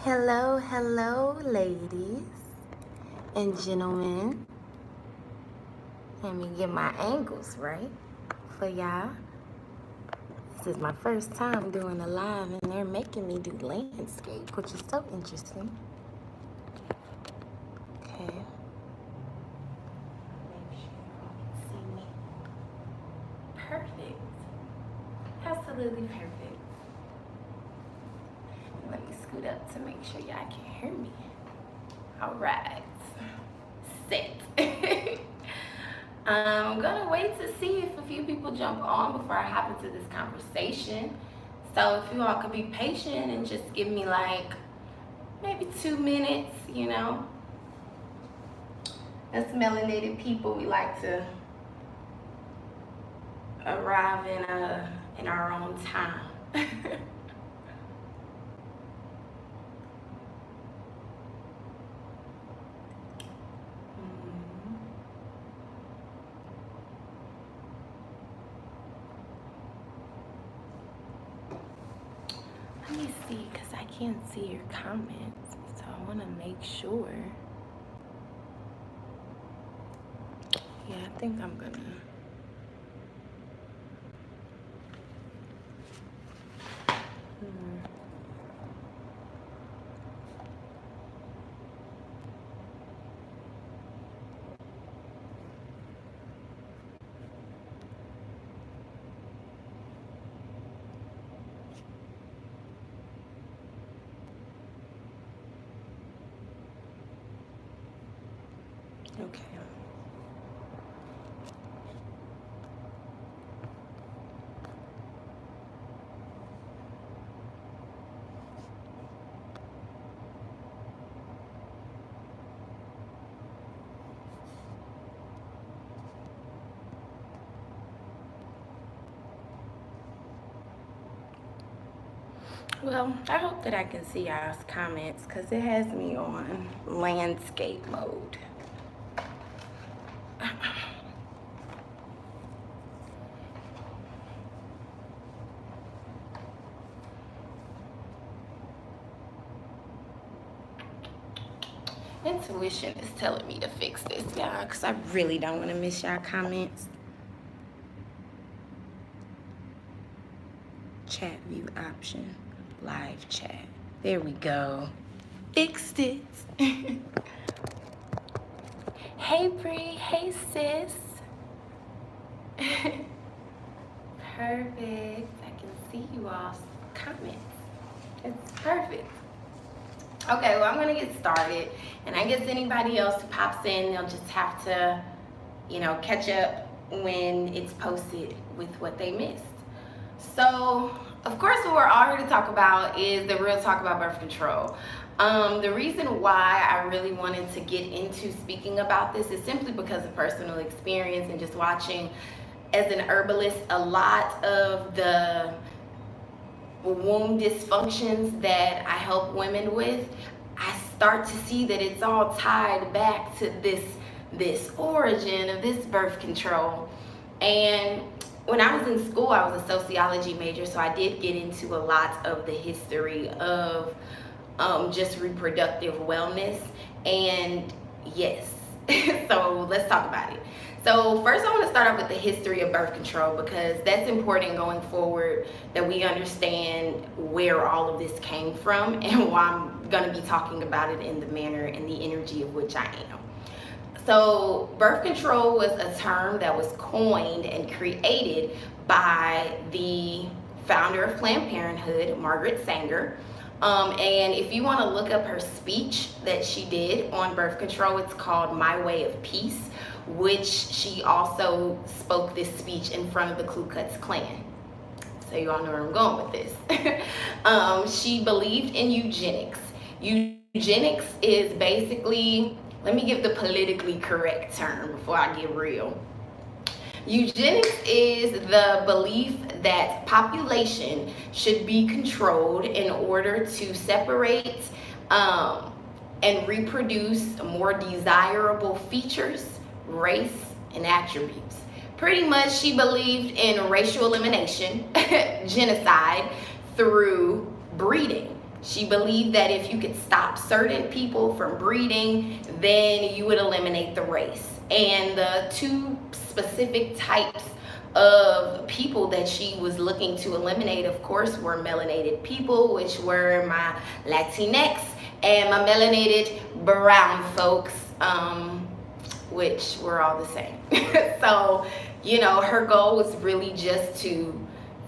Hello, hello, ladies and gentlemen. Let me get my angles right for y'all. This is my first time doing a live, and they're making me do landscape, which is so interesting. Okay. Make sure y'all can see me. Perfect. Absolutely perfect. Let me scoot up to make sure y'all can hear me. All right. Set. I'm gonna wait to see if a few people jump on before I hop into this conversation. So if you all could be patient and just give me like maybe 2 minutes, you know. As melanated people, we like to arrive in our own time. Let me see, because I can't see your comments, so I want to make sure. Yeah, I think I'm gonna. Okay. Well, I hope that I can see y'all's comments because it has me on landscape mode. Intuition is telling me to fix this, y'all, because I really don't want to miss y'all comments. Chat view option, live chat. There we go. Fixed it. Hey, Bree. Hey, sis. Perfect. I can see you all's comments. It's perfect. Okay, well, I'm going to get started. And I guess anybody else who pops in, they'll just have to, catch up when it's posted with what they missed. So, of course, what we're all here to talk about is the real talk about birth control. The reason why I really wanted to get into speaking about this is simply because of personal experience and just watching as an herbalist a lot of the womb dysfunctions that I help women with. I start to see that it's all tied back to this origin of this birth control. And when I was in school, I was a sociology major, so I did get into a lot of the history of just reproductive wellness. And yes, so let's talk about it. So first I want to start off with the history of birth control because that's important going forward, that we understand where all of this came from and why I'm going to be talking about it in the manner and the energy of which I am. So birth control was a term that was coined and created by the founder of Planned Parenthood, Margaret Sanger. And if you want to look up her speech that she did on birth control, it's called My Way of Peace, which she also spoke this speech in front of the Ku Klux Klan. So you all know where I'm going with this. She believed in eugenics. Eugenics is basically, let me give the politically correct term before I get real. Eugenics is the belief that population should be controlled in order to separate and reproduce more desirable features, race, and attributes. Pretty much she believed in racial elimination, genocide, through breeding. She believed that if you could stop certain people from breeding, then you would eliminate the race. And the two specific types of people that she was looking to eliminate, of course, were melanated people, which were my Latinx, and my melanated brown folks, which were all the same. So, you know, her goal was really just to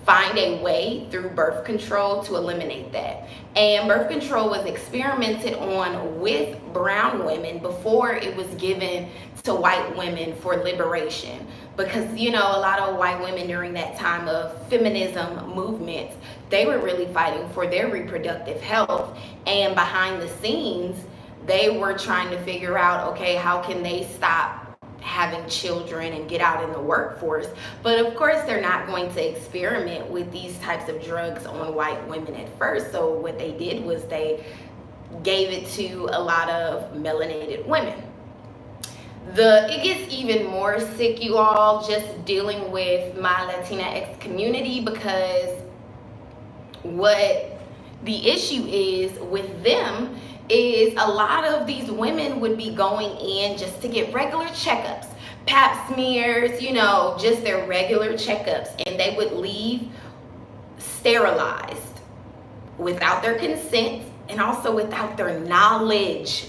find a way through birth control to eliminate that. And birth control was experimented on with brown women before it was given to white women for liberation. Because, you know, a lot of white women during that time of feminism movements, they were really fighting for their reproductive health. And behind the scenes, they were trying to figure out, okay, how can they stop having children and get out in the workforce? But of course, they're not going to experiment with these types of drugs on white women at first. So what they did was they gave it to a lot of melanated women. It gets even more sick, you all, just dealing with my Latinx community, because what the issue is with them is a lot of these women would be going in just to get regular checkups, pap smears, you know, just their regular checkups, and they would leave sterilized without their consent and also without their knowledge.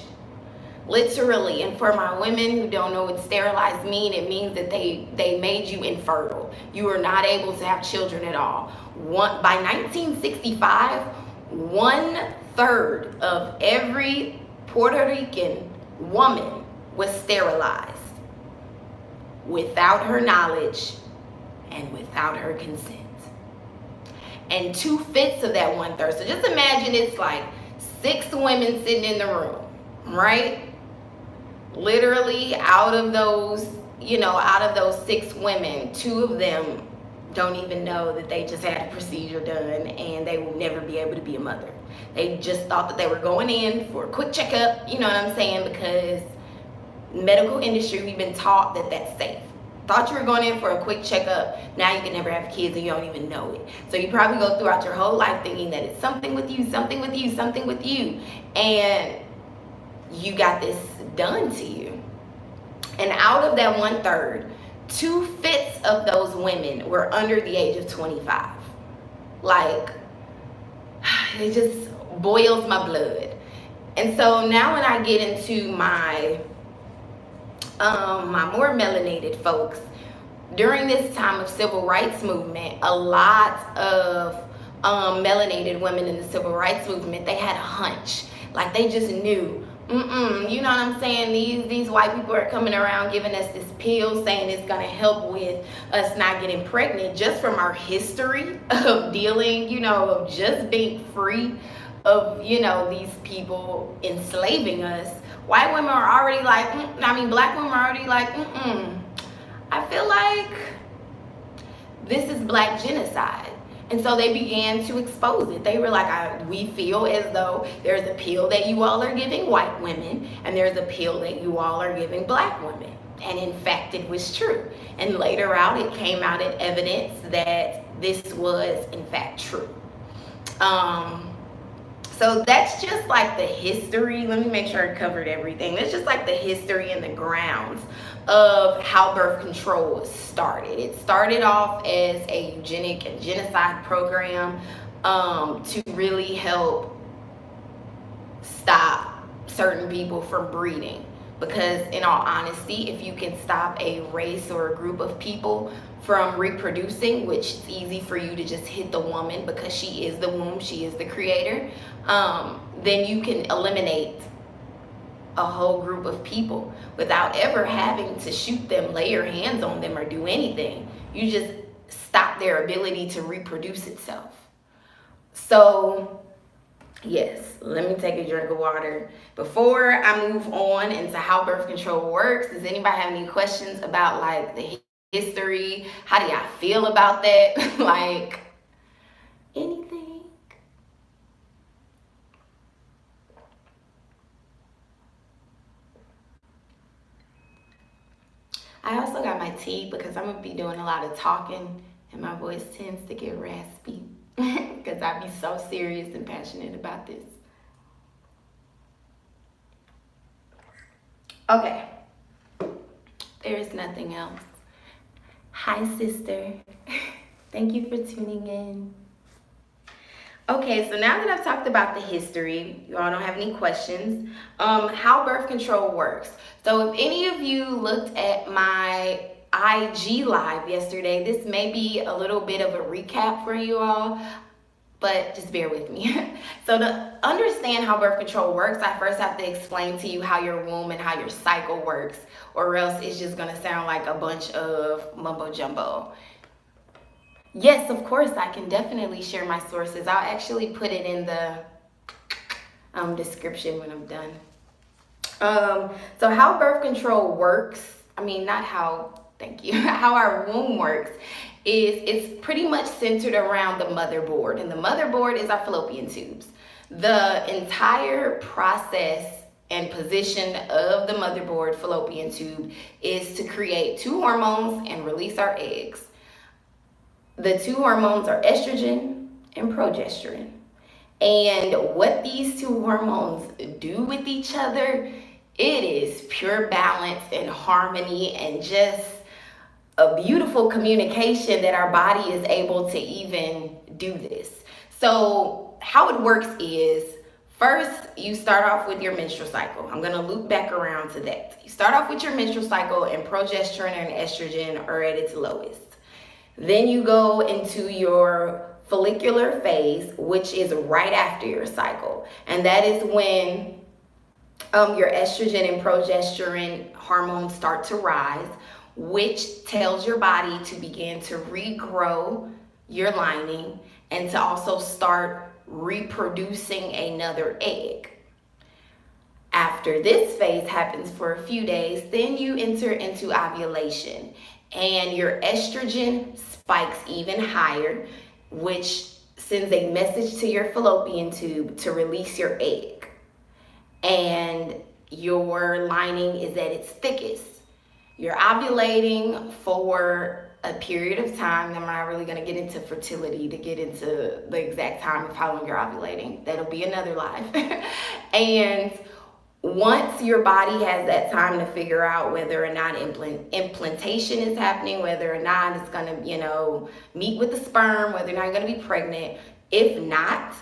Literally. And for my women who don't know what sterilized mean, it means that they made you infertile. You were not able to have children at all. By 1965, 1/3 of every Puerto Rican woman was sterilized without her knowledge and without her consent. And 2/5 of that 1/3. So just imagine it's like 6 women sitting in the room, right? Literally out of those 6 women, 2 of them don't even know that they just had a procedure done, and they will never be able to be a mother. They just thought that they were going in for a quick checkup, you know what I'm saying? Because medical industry, we've been taught that that's safe. Thought you were going in for a quick checkup, now you can never have kids and you don't even know it. So you probably go throughout your whole life thinking that it's something with you, something with you, something with you, and you got this done to you. And out of that 1/3, 2/5 of those women were under the age of 25. Like, it just boils my blood. And so now when I get into my more melanated folks, during this time of civil rights movement, a lot of melanated women in the civil rights movement, they had a hunch. Like, they just knew, you know what I'm saying? These white people are coming around giving us this pill saying it's going to help with us not getting pregnant, just from our history of dealing, of just being free of, these people enslaving us. White women are already like, black women are already like, I feel like this is black genocide. And so they began to expose it. They were like, we feel as though there's a pill that you all are giving white women, and there's a pill that you all are giving black women. And in fact, it was true. And later out, it came out in evidence that this was in fact true. So that's just like the history. Let me make sure I covered everything. That's just like the history and the grounds of how birth control was started. It started off as a eugenic and genocide program to really help stop certain people from breeding. Because in all honesty, if you can stop a race or a group of people from reproducing, which is easy for you to just hit the woman because she is the womb, she is the creator, then you can eliminate a whole group of people without ever having to shoot them, lay your hands on them, or do anything. You just stop their ability to reproduce itself. So yes, let me take a drink of water before I move on into how birth control works. Does anybody have any questions about like the history? How do y'all feel about that? Like, anything? I also got my tea because I'm gonna be doing a lot of talking and my voice tends to get raspy. because I be so serious and passionate about this. Okay, there is nothing else. Hi, sister. Thank you for tuning in. Okay, so now that I've talked about the history, you all don't have any questions, how birth control works. So if any of you looked at my IG live yesterday, this may be a little bit of a recap for you all, but just bear with me. So to understand how birth control works, I first have to explain to you how your womb and how your cycle works, or else it's just gonna sound like a bunch of mumbo jumbo. Yes, of course, I can definitely share my sources. I'll actually put it in the description when I'm done. So how birth control works, thank you, how our womb works is it's pretty much centered around the motherboard. And the motherboard is our fallopian tubes. The entire process and position of the motherboard fallopian tube is to create 2 hormones and release our eggs. The 2 hormones are estrogen and progesterone. And what these 2 hormones do with each other, it is pure balance and harmony and just a beautiful communication that our body is able to even do this. So how it works is, first you start off with your menstrual cycle. I'm gonna loop back around to that. You start off with your menstrual cycle and progesterone and estrogen are at its lowest. Then you go into your follicular phase, which is right after your cycle. And that is when your estrogen and progesterone hormones start to rise, which tells your body to begin to regrow your lining and to also start reproducing another egg. After this phase happens for a few days, then you enter into ovulation. And your estrogen spikes even higher, which sends a message to your fallopian tube to release your egg. And your lining is at its thickest. You're ovulating for a period of time. I'm not really going to get into fertility to get into the exact time of how long you're ovulating. That'll be another live. And once your body has that time to figure out whether or not implantation is happening, whether or not it's going to, meet with the sperm, whether or not you're going to be pregnant. If not,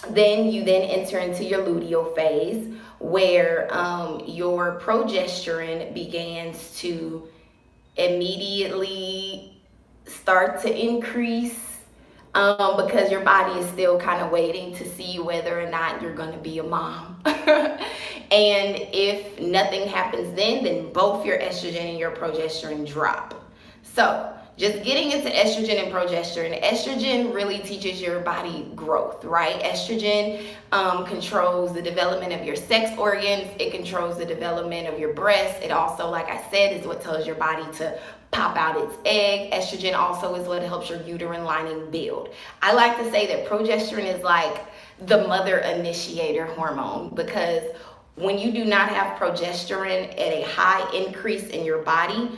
then you then enter into your luteal phase where your progesterone begins to immediately start to increase because your body is still kind of waiting to see whether or not you're going to be a mom. And if nothing happens then both your estrogen and your progesterone drop. So just getting into estrogen and progesterone. Estrogen really teaches your body growth, right? Estrogen controls the development of your sex organs. It controls the development of your breasts. It also, like I said, is what tells your body to pop out its egg. Estrogen also is what helps your uterine lining build. I like to say that progesterone is like the mother initiator hormone, because when you do not have progesterone at a high increase in your body,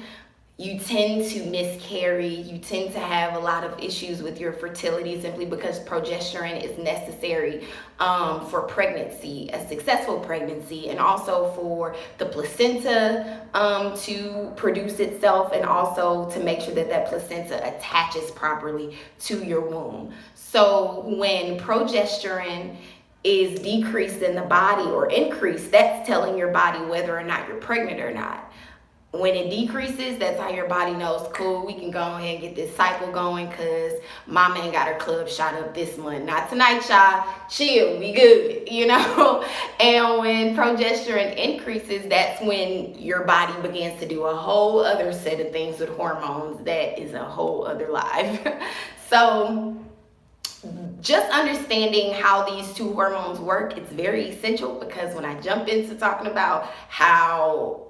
you tend to miscarry, you tend to have a lot of issues with your fertility simply because progesterone is necessary for pregnancy, a successful pregnancy, and also for the placenta to produce itself, and also to make sure that that placenta attaches properly to your womb. So when progesterone is decreased in the body or increased, that's telling your body whether or not you're pregnant or not. When it decreases, that's how your body knows, cool, we can go ahead and get this cycle going because mama ain't got her club shot up this month. Not tonight, y'all. Chill, we good, And when progesterone increases, that's when your body begins to do a whole other set of things with hormones. That is a whole other life. So just understanding how these 2 hormones work, it's very essential, because when I jump into talking about how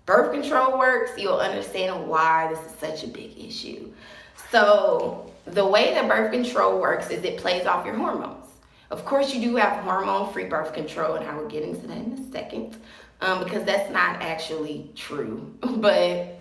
birth control works, you'll understand why this is such a big issue. So the way that birth control works is it plays off your hormones. Of course, you do have hormone-free birth control, and I will get into that in a second, because that's not actually true. But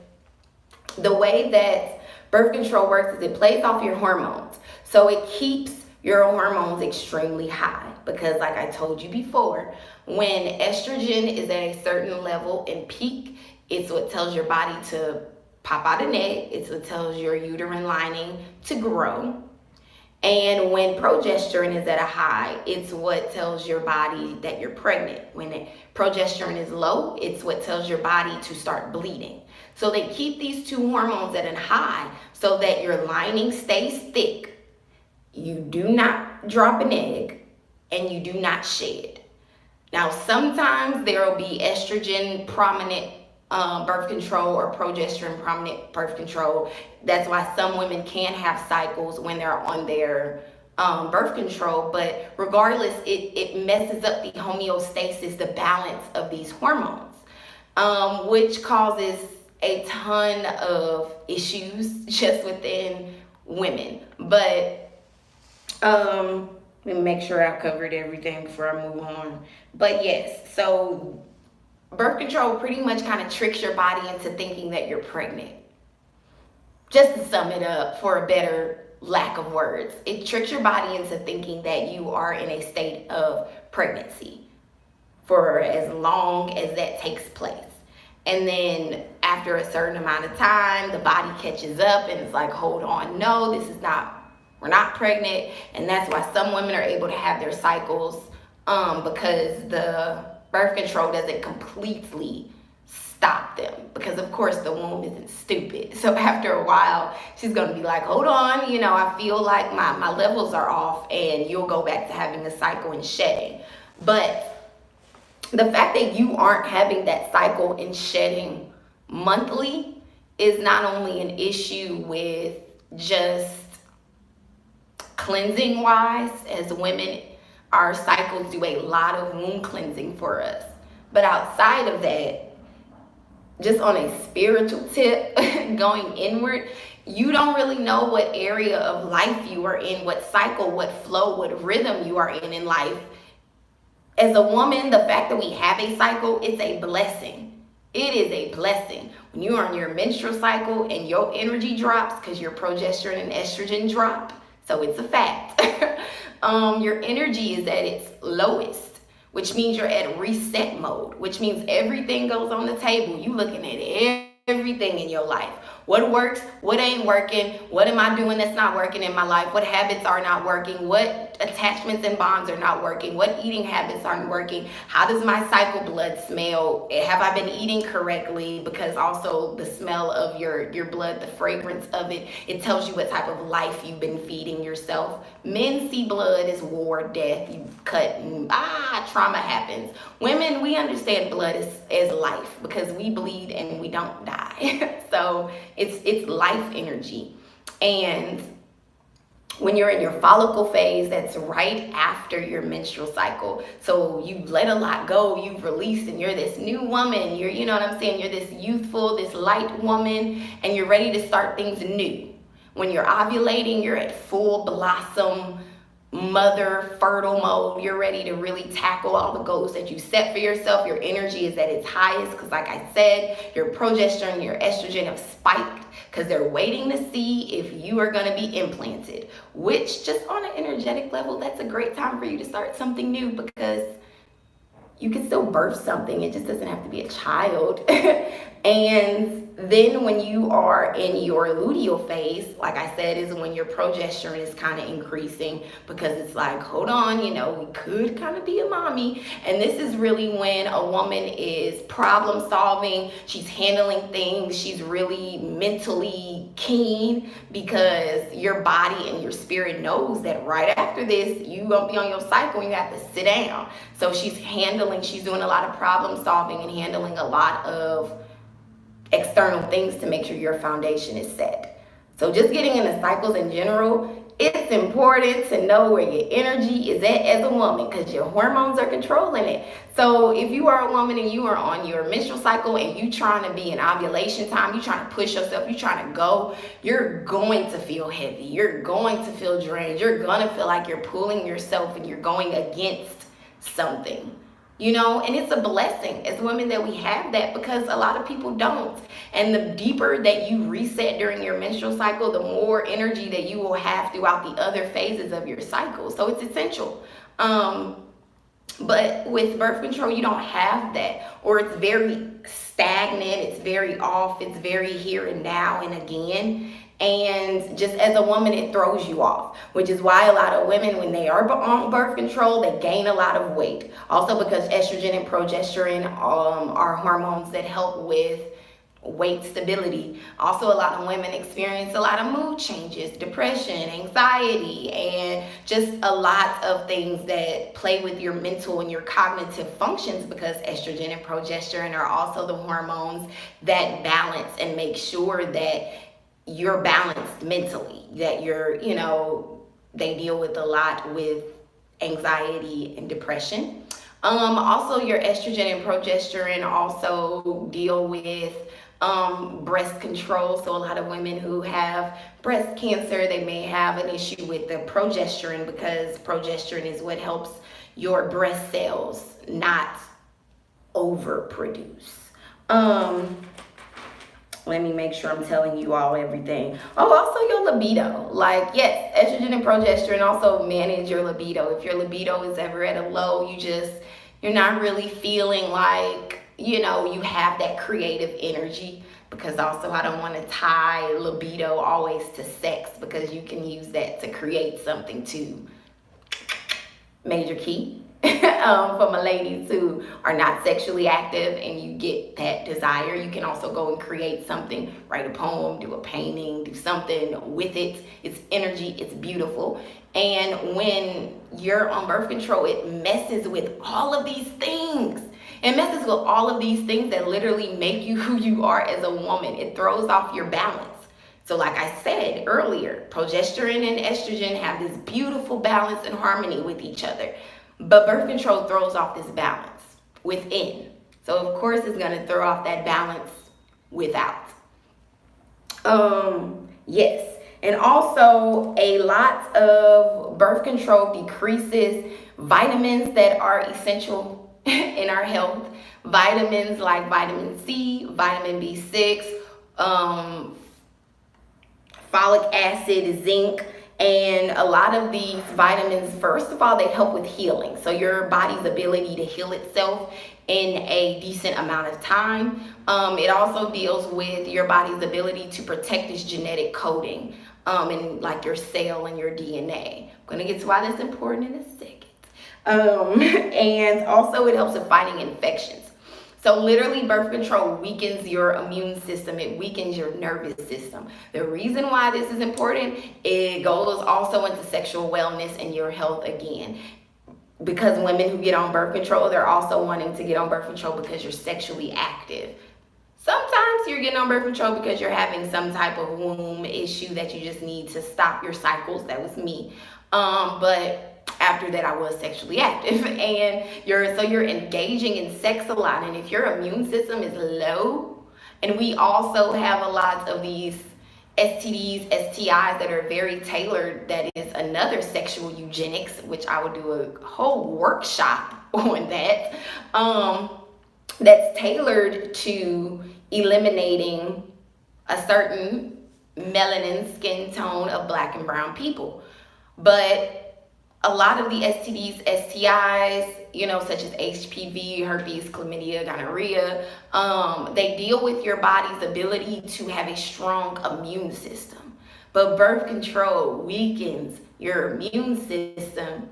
the way that birth control works is it plays off your hormones. So it keeps your hormones extremely high because, like I told you before, when estrogen is at a certain level and peak, it's what tells your body to pop out an egg. It's what tells your uterine lining to grow. And when progesterone is at a high, it's what tells your body that you're pregnant. When progesterone is low, it's what tells your body to start bleeding. So they keep these two hormones at a high so that your lining stays thick, you do not drop an egg, and you do not shed. Now, sometimes there will be estrogen prominent birth control or progesterone prominent birth control. That's why some women can have cycles when they're on their birth control, but regardless, it messes up the homeostasis, the balance of these hormones, which causes a ton of issues just within women. But let me make sure I covered everything before I move on. But yes, so birth control pretty much kind of tricks your body into thinking that you're pregnant. Just to sum it up for a better lack of words, it tricks your body into thinking that you are in a state of pregnancy for as long as that takes place. And then after a certain amount of time, the body catches up and it's like, hold on, no, we're not pregnant. And that's why some women are able to have their cycles because the birth control doesn't completely stop them, because of course the womb isn't stupid. So after a while, she's gonna be like, hold on, I feel like my levels are off, and you'll go back to having a cycle and shedding. But the fact that you aren't having that cycle and shedding monthly is not only an issue with just cleansing wise. As women, our cycles do a lot of wound cleansing for us. But outside of that, just on a spiritual tip, going inward, you don't really know what area of life you are in, what cycle, what flow, what rhythm you are in life. As a woman, the fact that we have a cycle, it's a blessing. It is a blessing. When you are on your menstrual cycle and your energy drops because your progesterone and estrogen drop, so it's a fact, your energy is at its lowest, which means you're at reset mode, which means everything goes on the table. You looking at everything in your life. What works, what ain't working, what am I doing that's not working in my life, what habits are not working, what attachments and bonds are not working, what eating habits aren't working, how does my cycle blood smell, have I been eating correctly, because also the smell of your blood, the fragrance of it, it tells you what type of life you've been feeding yourself. Men see blood as war, death, you cut and trauma happens. Women, we understand blood as life because we bleed and we don't die. So it's life energy. And when you're in your follicle phase, that's right after your menstrual cycle. So you've let a lot go, you've released, and you're this new woman. You're, you know what I'm saying? You're this youthful, this light woman, and you're ready to start things new. When you're ovulating, you're at full blossom, mother, fertile mode. You're ready to really tackle all the goals that you set for yourself. Your energy is at its highest because, like I said, your progesterone, your estrogen have spiked because they're waiting to see if you are going to be implanted, which just on an energetic level, that's a great time for you to start something new, because you can still birth something. It just doesn't have to be a child. And then when you are in your luteal phase, like I said, is when your progesterone is kind of increasing, because it's like, hold on, we could kind of be a mommy. And this is really when a woman is problem solving, she's handling things, she's really mentally keen, because your body and your spirit knows that right after this, you won't be on your cycle and you have to sit down. So she's doing a lot of problem solving and handling a lot of external things to make sure your foundation is set. So just getting into cycles in general, it's important to know where your energy is at as a woman, because your hormones are controlling it. So if you are a woman and you are on your menstrual cycle and you trying to be in ovulation time, you trying to push yourself, you trying to go, you're going to feel heavy, you're going to feel drained, you're going to feel like you're pulling yourself and you're going against something. and it's a blessing as women that we have that, because a lot of people don't. And the deeper that you reset during your menstrual cycle, the more energy that you will have throughout the other phases of your cycle. So it's essential. But with birth control, you don't have that, or it's very stagnant, it's very off, it's very here and now and again. And just as a woman, it throws you off, which is why a lot of women, when they are on birth control, they gain a lot of weight. Also because estrogen and progesterone are hormones that help with weight stability. Also, a lot of women experience a lot of mood changes, depression, anxiety, and just a lot of things that play with your mental and your cognitive functions, because estrogen and progesterone are also the hormones that balance and make sure that you're balanced mentally, that you're, they deal with a lot with anxiety and depression. Also, your estrogen and progesterone also deal with breast control. So a lot of women who have breast cancer, they may have an issue with the progesterone, because progesterone is what helps your breast cells not overproduce. Let me make sure I'm telling you all everything. Oh, also your libido. Like, yes, estrogen and progesterone also manage your libido. If your libido is ever at a low, you're not really feeling like, you have that creative energy. Because also, I don't want to tie libido always to sex, because you can use that to create something too. Major key. For my ladies who are not sexually active and you get that desire, you can also go and create something, write a poem, do a painting, do something with it. It's energy, it's beautiful. And when you're on birth control, it messes with all of these things. It messes with all of these things that literally make you who you are as a woman. It throws off your balance. So like I said earlier, progesterone and estrogen have this beautiful balance and harmony with each other. But birth control throws off this balance within. So of course it's going to throw off that balance without. Yes. And also a lot of birth control decreases vitamins that are essential in our health. Vitamins like vitamin C, vitamin B6, folic acid, zinc. And a lot of these vitamins, first of all, they help with healing. So your body's ability to heal itself in a decent amount of time. It also deals with your body's ability to protect its genetic coding in like your cell and your DNA. I'm going to get to why that's important in a second. And also it helps with fighting infections. So literally birth control weakens your immune system. It weakens your nervous system. The reason why this is important, it goes also into sexual wellness and your health again. Because women who get on birth control, they're also wanting to get on birth control because you're sexually active. Sometimes you're getting on birth control because you're having some type of womb issue that you just need to stop your cycles. That was me. But after that, I was sexually active, and you're engaging in sex a lot. And if your immune system is low, and we also have a lot of these STDs, STIs that are very tailored, that is another sexual eugenics, which I would do a whole workshop on that, that's tailored to eliminating a certain melanin skin tone of Black and brown people. But a lot of the STDs, STIs, such as HPV, herpes, chlamydia, gonorrhea, they deal with your body's ability to have a strong immune system. But birth control weakens your immune system,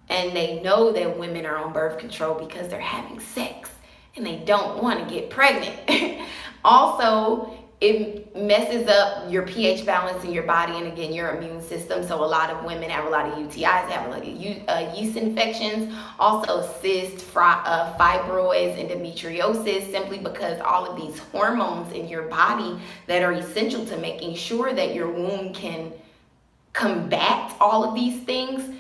and they know that women are on birth control because they're having sex and they don't want to get pregnant. Also, it messes up your pH balance in your body and again your immune system. So a lot of women have a lot of UTIs, they have a lot of yeast infections, also cysts, fibroids, endometriosis, simply because all of these hormones in your body that are essential to making sure that your womb can combat all of these things,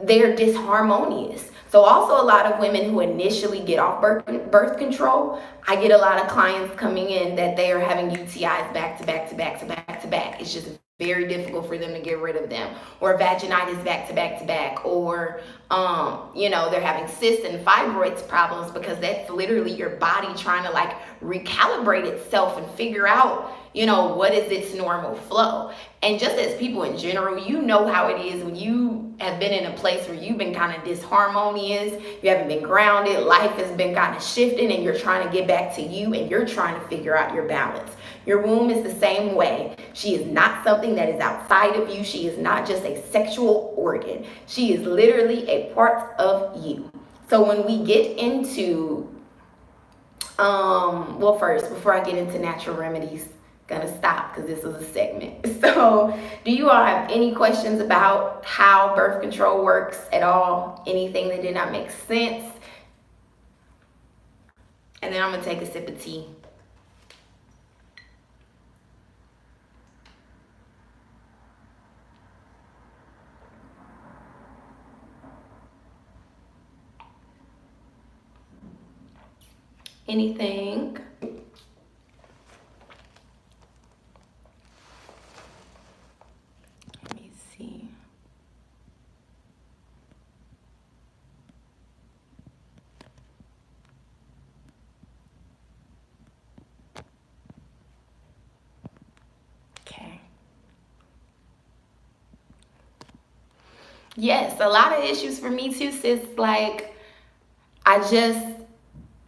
they're disharmonious. So So also a lot of women who initially get off birth control, I get a lot of clients coming in that they are having UTIs back to back to back to back to back. It's just very difficult for them to get rid of them, or vaginitis back to back to back, or they're having cysts and fibroids problems, because that's literally your body trying to like recalibrate itself and figure out what is its normal flow. And just as people in general, how it is when you have been in a place where you've been kind of disharmonious, you haven't been grounded, life has been kind of shifting, and you're trying to get back to you, and you're trying to figure out your balance. Your womb is the same way. She is not something that is outside of you. She is not just a sexual organ. She is literally a part of you. So when we get into, first, before I get into natural remedies, gonna stop because this was a segment. So do you all have any questions about how birth control works at all? Anything that did not make sense? And then I'm gonna take a sip of tea. Anything? Let me see. Okay. Yes, a lot of issues for me too, sis. Like, I just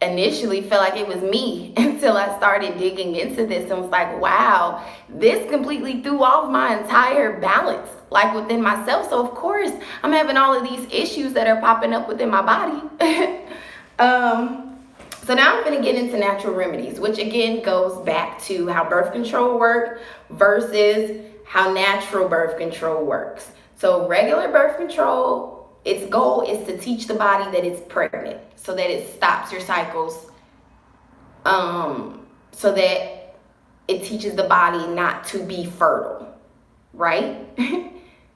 initially felt like it was me until I started digging into this and was like, wow, this completely threw off my entire balance, like within myself. So of course I'm having all of these issues that are popping up within my body. So now I'm going to get into natural remedies, which again goes back to how birth control works versus how natural birth control works. So regular birth control, its goal is to teach the body that it's pregnant, so that it stops your cycles, so that it teaches the body not to be fertile, right?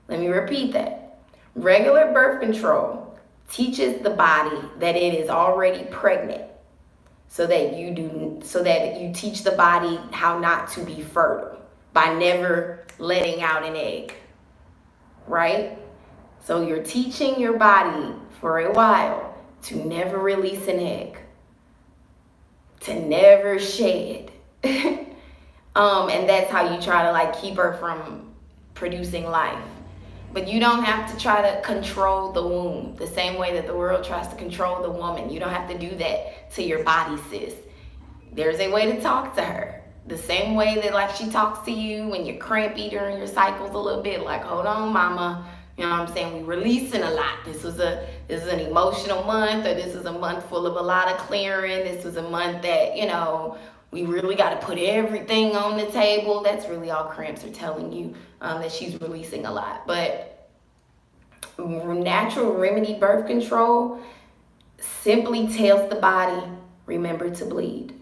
Let me repeat that. Regular birth control teaches the body that it is already pregnant, so that you teach the body how not to be fertile by never letting out an egg, right? So you're teaching your body for a while to never release an egg, to never shed. And that's how you try to like keep her from producing life. But you don't have to try to control the womb the same way that the world tries to control the woman. You don't have to do that to your body, sis. There's a way to talk to her. The same way that like she talks to you when you're crampy during your cycles a little bit, like, hold on, mama. You know what I'm saying? We're releasing a lot. This is an emotional month, or this is a month full of a lot of clearing. This was a month that, we really got to put everything on the table. That's really all cramps are telling you, that she's releasing a lot. But natural remedy birth control simply tells the body, remember to bleed.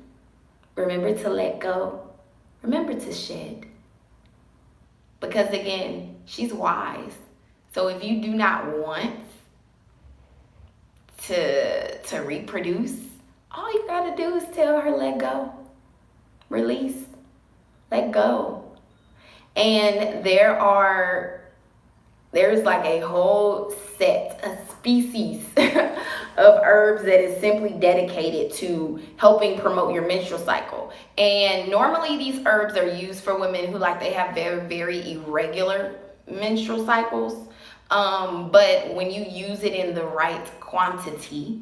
Remember to let go. Remember to shed. Because again, she's wise. So if you do not want to reproduce, all you gotta do is tell her, let go, release, let go. And there's like a whole set, a species of herbs that is simply dedicated to helping promote your menstrual cycle. And normally these herbs are used for women who they have very, very irregular menstrual cycles. But when you use it in the right quantity,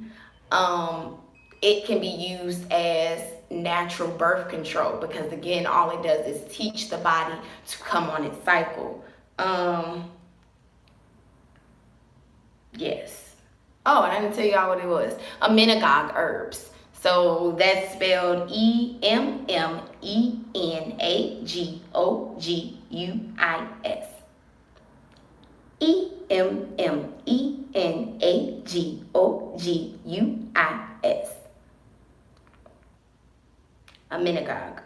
it can be used as natural birth control, because again, all it does is teach the body to come on its cycle. Yes. Oh, and I didn't tell y'all what it was. Amenagog herbs. So that's spelled EMMENAGOGUIS. EMMENAGOGUIS. Amenagog.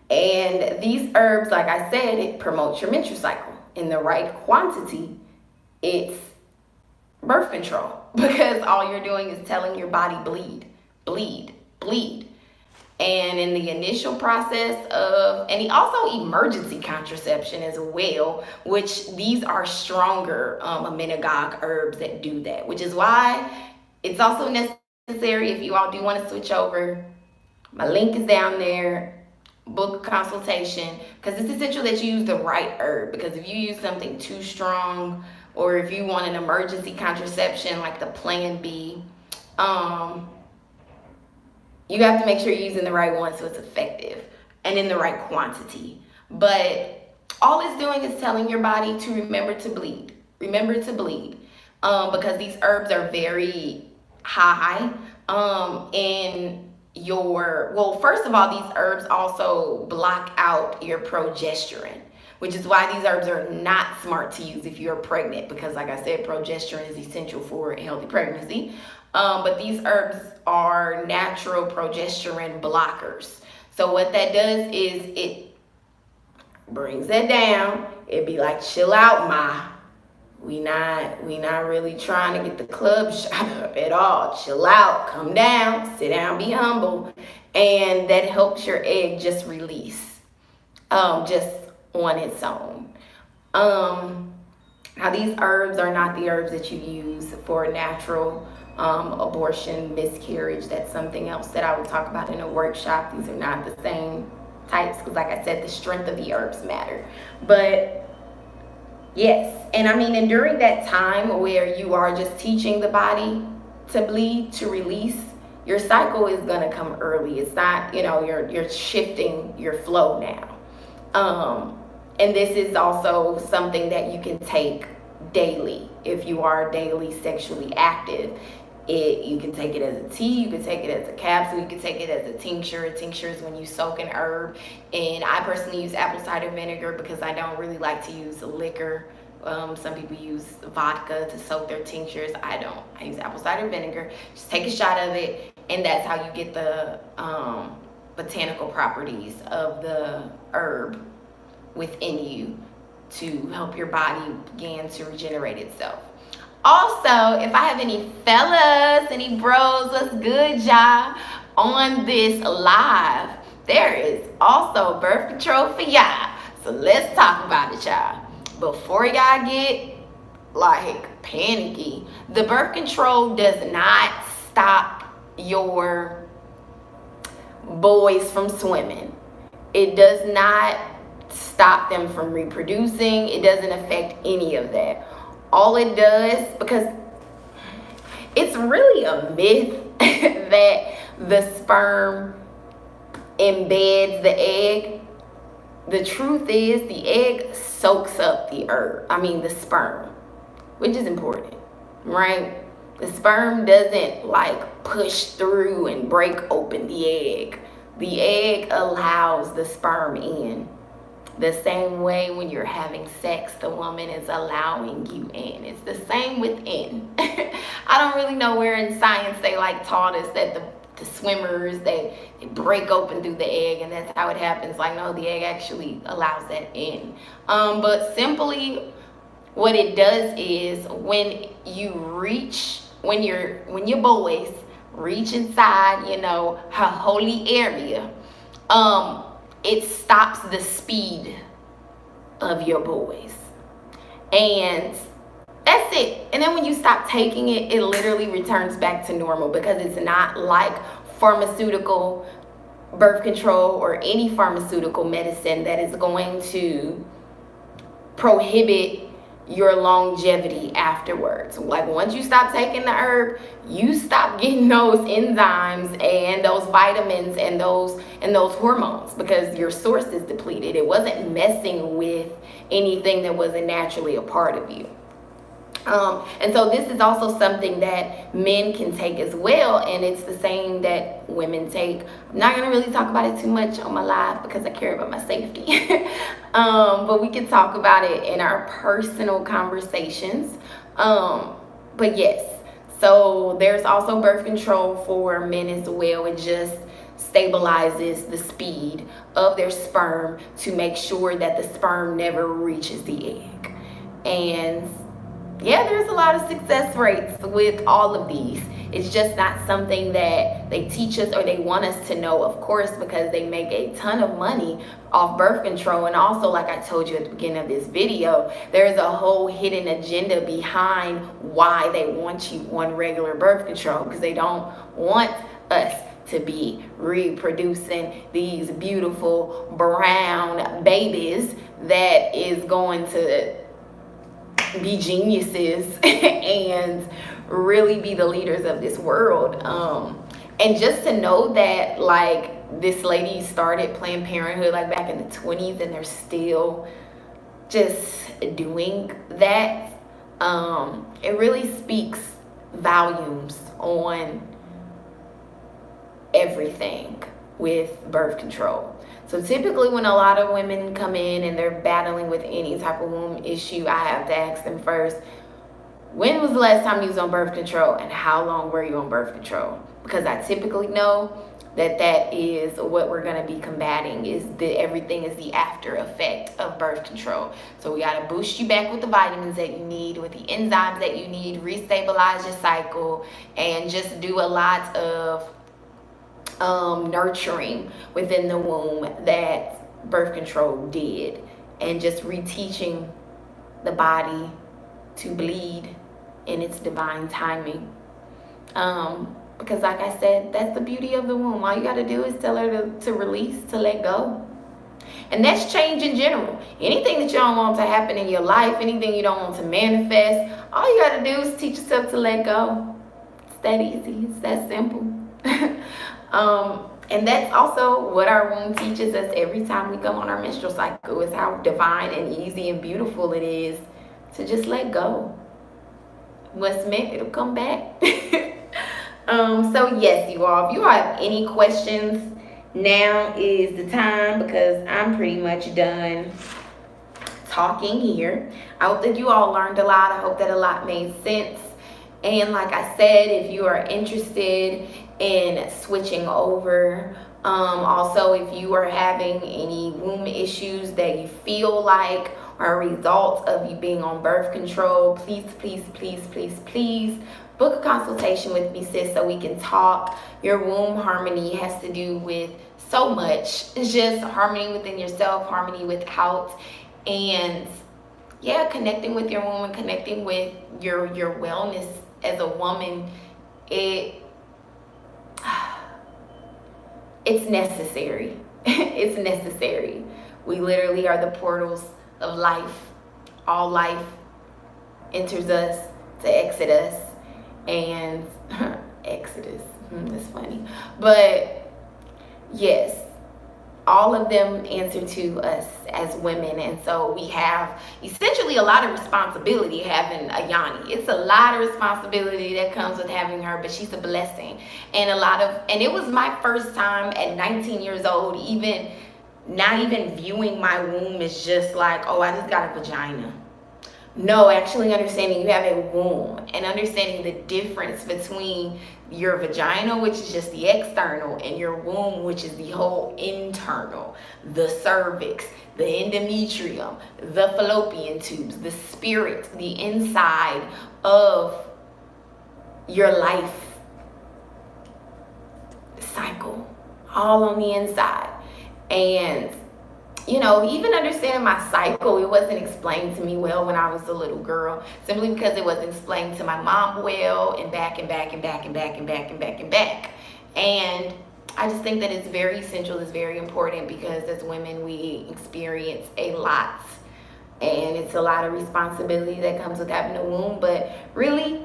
And these herbs, like I said, it promotes your menstrual cycle. In the right quantity, it's birth control, because all you're doing is telling your body bleed, bleed, bleed. And in the initial process of, and also emergency contraception as well, which these are stronger emmenagogue herbs that do that, which is why it's also necessary if you all do want to switch over. My link is down there. Book a consultation, because it's essential that you use the right herb, because if you use something too strong, or if you want an emergency contraception like the Plan B, you have to make sure you're using the right one so it's effective and in the right quantity. But all it's doing is telling your body to remember to bleed. Remember to bleed. Because these herbs are very high in your, well, first of all, these herbs also block out your progesterone, which is why these herbs are not smart to use if you're pregnant, because like I said, progesterone is essential for a healthy pregnancy. But these herbs are natural progesterone blockers. So what that does is it brings it down. It'd be like, chill out, ma. We not really trying to get the club shot up at all. Chill out, come down, sit down, be humble. And that helps your egg just release, just on its own. Now these herbs are not the herbs that you use for natural abortion, miscarriage. That's something else that I will talk about in a workshop. These are not the same types, because like I said, the strength of the herbs matter. But yes, and I mean, and during that time where you are just teaching the body to bleed, to release, your cycle is gonna come early. It's not, you're shifting your flow now. And this is also something that you can take daily if you are daily sexually active. You can take it as a tea, you can take it as a capsule, you can take it as a tincture. A tincture is when you soak an herb, and I personally use apple cider vinegar because I don't really like to use liquor. Some people use vodka to soak their tinctures. I don't. I use apple cider vinegar. Just take a shot of it, and that's how you get the botanical properties of the herb within you to help your body begin to regenerate itself. Also, if I have any fellas, any bros, what's good, y'all, on this live, there is also birth control for y'all. So let's talk about it, y'all. Before y'all get like panicky, the birth control does not stop your boys from swimming. It does not stop them from reproducing. It doesn't affect any of that. All it does, because it's really a myth that the sperm embeds the egg. The truth is the egg soaks up the sperm, which is important, right? The sperm doesn't like push through and break open the egg. The egg allows the sperm in. The same way when you're having sex, the woman is allowing you in. It's the same within. I don't really know where in science they taught us that the swimmers, they break open through the egg and that's how it happens. Like, no, the egg actually allows that in. But simply what it does is when your boys reach inside, her holy area, it stops the speed of your boys. And that's it. And then when you stop taking it, it literally returns back to normal, because it's not like pharmaceutical birth control or any pharmaceutical medicine that is going to prohibit your longevity afterwards. Like, once you stop taking the herb, you stop getting those enzymes and those vitamins and those hormones, because your source is depleted. It wasn't messing with anything that wasn't naturally a part of you. And so this is also something that men can take as well, and it's the same that women take. I'm not going to really talk about it too much on my live because I care about my safety. But we can talk about it in our personal conversations. But yes, so there's also birth control for men as well. It just stabilizes the speed of their sperm to make sure that the sperm never reaches the egg. And yeah, there's a lot of success rates with all of these. It's just not something that they teach us or they want us to know, of course, because they make a ton of money off birth control. And also, like I told you at the beginning of this video, there's a whole hidden agenda behind why they want you on regular birth control, because they don't want us to be reproducing these beautiful brown babies that is going to be geniuses and really be the leaders of this world. And just to know that, like, this lady started Planned Parenthood like back in the 20s and they're still just doing that, it really speaks volumes on everything with birth control. So typically when a lot of women come in and they're battling with any type of womb issue, I have to ask them first, when was the last time you was on birth control and how long were you on birth control? Because I typically know that that is what we're going to be combating, is that everything is the after effect of birth control. So we got to boost you back with the vitamins that you need, with the enzymes that you need, restabilize your cycle, and just do a lot of nurturing within the womb that birth control did, and just reteaching the body to bleed in its divine timing. Because like I said, that's the beauty of the womb. All you got to do is tell her to release, to let go. And that's change in general. Anything that you don't want to happen in your life, anything you don't want to manifest, all you got to do is teach yourself to let go. It's that easy. It's that simple. And that's also what our womb teaches us every time we come on our menstrual cycle, is how divine and easy and beautiful it is to just let go. What's meant, it'll come back. So yes, you all, if you have any questions, now is the time, because I'm pretty much done talking here. I hope that you all learned a lot. I hope that a lot made sense. And like I said, if you are interested in switching over, also if you are having any womb issues that you feel like are a result of you being on birth control, please book a consultation with me, sis, so we can talk. Your womb harmony has to do with so much. It's just harmony within yourself, harmony without, and yeah, connecting with your womb and connecting with your wellness as a woman. It's necessary. It's necessary. We literally are the portals of life. All life enters us to exit us. And Exodus, that's funny. But yes, all of them answer to us as women. And so we have essentially a lot of responsibility having a Yanni. It's a lot of responsibility that comes with having her, but she's a blessing. And and it was my first time at 19 years old, not even viewing my womb as just like, oh, I just got a vagina. No, actually understanding you have a womb and understanding the difference between your vagina, which is just the external, and your womb, which is the whole internal, the cervix, the endometrium, the fallopian tubes, the spirit, the inside of your life cycle, all on the inside. And you know, even understanding my cycle, it wasn't explained to me well when I was a little girl, simply because it wasn't explained to my mom well, and back. And I just think that it's very essential, it's very important, because as women, we experience a lot. And it's a lot of responsibility that comes with having a womb. But really,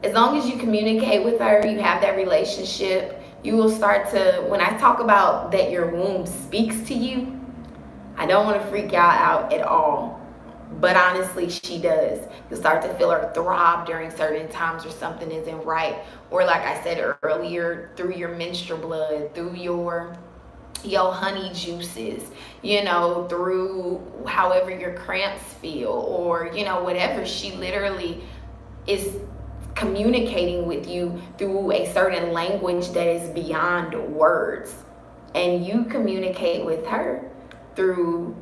as long as you communicate with her, you have that relationship, you will start to, when I talk about that your womb speaks to you, I don't want to freak y'all out at all, but honestly, she does. You'll start to feel her throb during certain times where something isn't right. Or like I said earlier, through your menstrual blood, through your honey juices, you know, through however your cramps feel, or, you know, whatever. She literally is communicating with you through a certain language that is beyond words. And you communicate with her through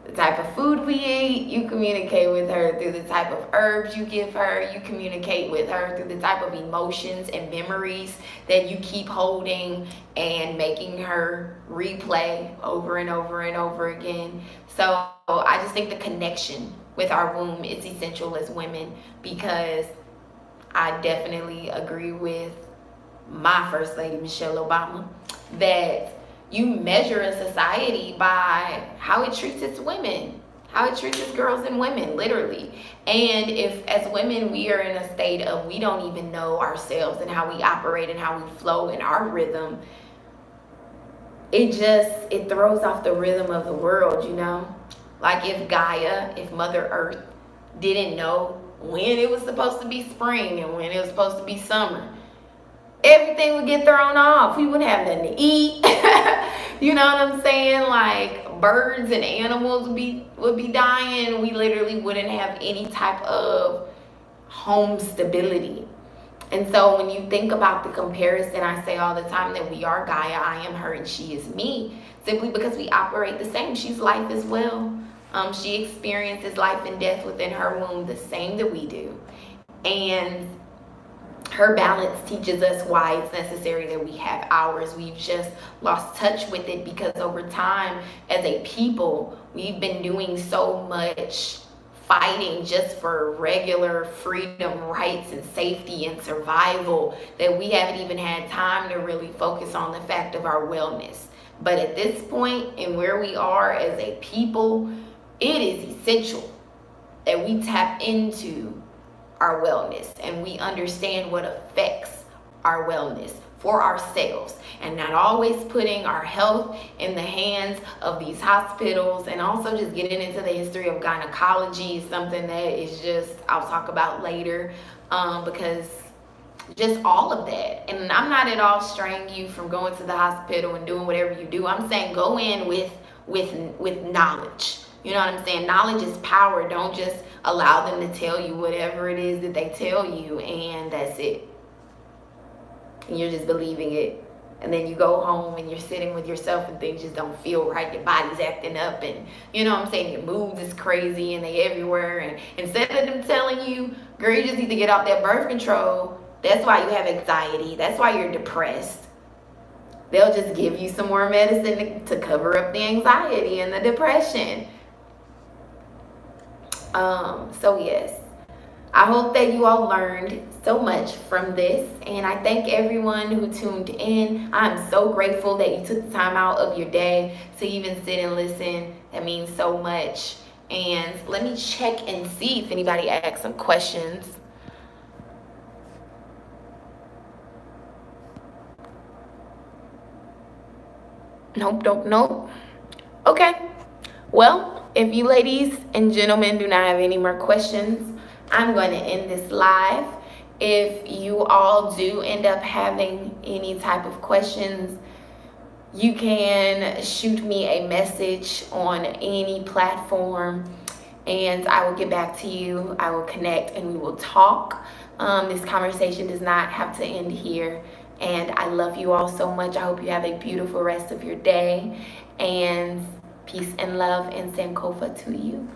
the type of food we eat. You communicate with her through the type of herbs you give her. You communicate with her through the type of emotions and memories that you keep holding and making her replay over and over and over again. So I just think the connection with our womb is essential as women, because I definitely agree with my First Lady, Michelle Obama, that you measure a society by how it treats its women, how it treats its girls and women, literally. And if as women we are in a state of we don't even know ourselves and how we operate and how we flow in our rhythm, it throws off the rhythm of the world, you know? Like if Mother Earth didn't know when it was supposed to be spring and when it was supposed to be summer, everything would get thrown off. We wouldn't have nothing to eat. You know what I'm saying? Like birds and animals would be dying. We literally wouldn't have any type of home stability. And so when you think about the comparison, I say all the time that we are Gaia, I am her, and she is me, simply because we operate the same. She's life as well. She experiences life and death within her womb the same that we do. And her balance teaches us why it's necessary that we have ours. We've just lost touch with it because over time, as a people, we've been doing so much fighting just for regular freedom, rights, and safety and survival that we haven't even had time to really focus on the fact of our wellness. But at this point, and where we are as a people, it is essential that we tap into our wellness and we understand what affects our wellness for ourselves, and not always putting our health in the hands of these hospitals. And also just getting into the history of gynecology is something that is just, I'll talk about later, because just all of that. And I'm not at all straying you from going to the hospital and doing whatever you do. I'm saying go in with knowledge. You know what I'm saying? Knowledge is power. Don't just allow them to tell you whatever it is that they tell you and that's it. And you're just believing it. And then you go home and you're sitting with yourself and things just don't feel right. Your body's acting up and, you know what I'm saying, your moods is crazy and they everywhere. And instead of them telling you, girl, you just need to get off that birth control, that's why you have anxiety. That's why you're depressed. They'll just give you some more medicine to cover up the anxiety and the depression. So yes, I hope that you all learned so much from this, and I thank everyone who tuned in. I'm so grateful that you took the time out of your day to even sit and listen. That means so much. And let me check and see if anybody asked some questions. Nope. Okay. Well, if you ladies and gentlemen do not have any more questions, I'm going to end this live. If you all do end up having any type of questions, you can shoot me a message on any platform and I will get back to you. I will connect and we will talk. This conversation does not have to end here. And I love you all so much. I hope you have a beautiful rest of your day. And peace and love and Sankofa to you.